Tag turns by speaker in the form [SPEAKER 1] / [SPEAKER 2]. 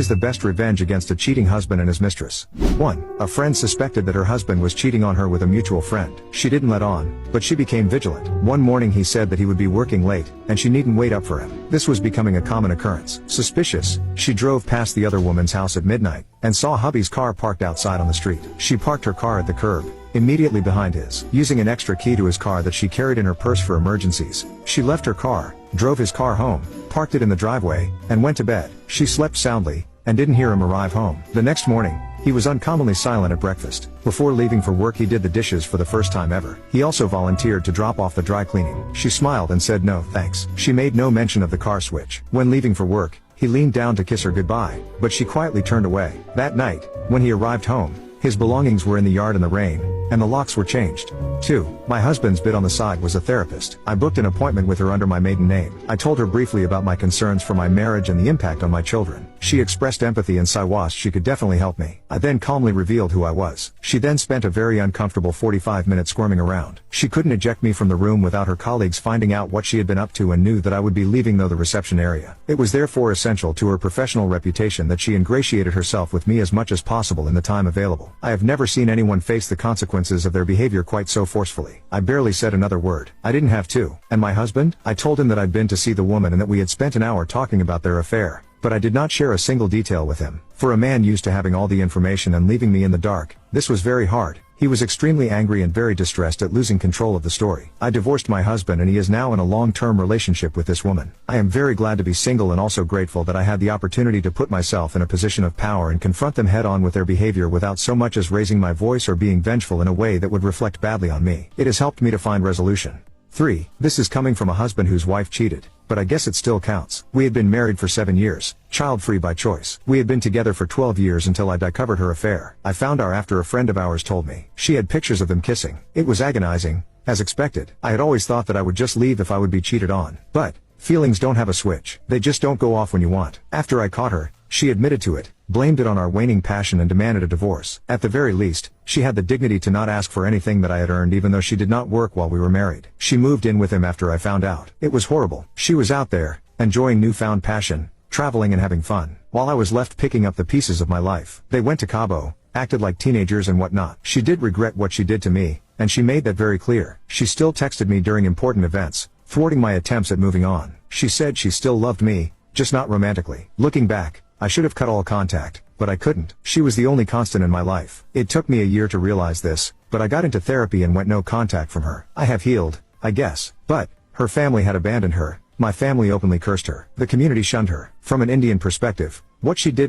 [SPEAKER 1] Is the best revenge against a cheating husband and his mistress. 1. A friend suspected that her husband was cheating on her with a mutual friend. She didn't let on, but she became vigilant. One morning he said that he would be working late, and she needn't wait up for him. This was becoming a common occurrence. Suspicious, she drove past the other woman's house at midnight, and saw hubby's car parked outside on the street. She parked her car at the curb, immediately behind his. Using an extra key to his car that she carried in her purse for emergencies, she left her car, drove his car home, parked it in the driveway, and went to bed. She slept soundly, and didn't hear him arrive home. The next morning, he was uncommonly silent at breakfast. Before leaving for work he did the dishes for the first time ever. He also volunteered to drop off the dry cleaning. She smiled and said no thanks. She made no mention of the car switch. When leaving for work, he leaned down to kiss her goodbye, but she quietly turned away. That night, when he arrived home, his belongings were in the yard in the rain, and the locks were changed. 2. My husband's bid on the side was a therapist. I booked an appointment with her under my maiden name. I told her briefly about my concerns for my marriage and the impact on my children. She expressed empathy and said she could definitely help me. I then calmly revealed who I was. She then spent a very uncomfortable 45 minutes squirming around. She couldn't eject me from the room without her colleagues finding out what she had been up to and knew that I would be leaving the reception area. It was therefore essential to her professional reputation that she ingratiated herself with me as much as possible in the time available. I have never seen anyone face the consequences of their behavior quite so forcefully. I barely said another word. I didn't have to. And my husband? I told him that I'd been to see the woman and that we had spent an hour talking about their affair, but I did not share a single detail with him. For a man used to having all the information and leaving me in the dark, this was very hard. He was extremely angry and very distressed at losing control of the story. I divorced my husband and he is now in a long-term relationship with this woman. I am very glad to be single and also grateful that I had the opportunity to put myself in a position of power and confront them head-on with their behavior without so much as raising my voice or being vengeful in a way that would reflect badly on me. It has helped me to find resolution. 3. This is coming from a husband whose wife cheated, but I guess it still counts. We had been married for 7 years, child-free by choice. We had been together for 12 years until I discovered her affair. I found out after a friend of ours told me. She had pictures of them kissing. It was agonizing, as expected. I had always thought that I would just leave if I would be cheated on. But feelings don't have a switch. They just don't go off when you want. After I caught her, she admitted to it, blamed it on our waning passion and demanded a divorce. At the very least, she had the dignity to not ask for anything that I had earned even though she did not work while we were married. She moved in with him after I found out. It was horrible. She was out there, enjoying newfound passion, traveling and having fun, while I was left picking up the pieces of my life. They went to Cabo, acted like teenagers and whatnot. She did regret what she did to me, and she made that very clear. She still texted me during important events, thwarting my attempts at moving on. She said she still loved me, just not romantically. Looking back, I should have cut all contact, but I couldn't. She was the only constant in my life. It took me a year to realize this, but I got into therapy and went no contact from her. I have healed, I guess. But her family had abandoned her. My family openly cursed her. The community shunned her. From an Indian perspective, what she did was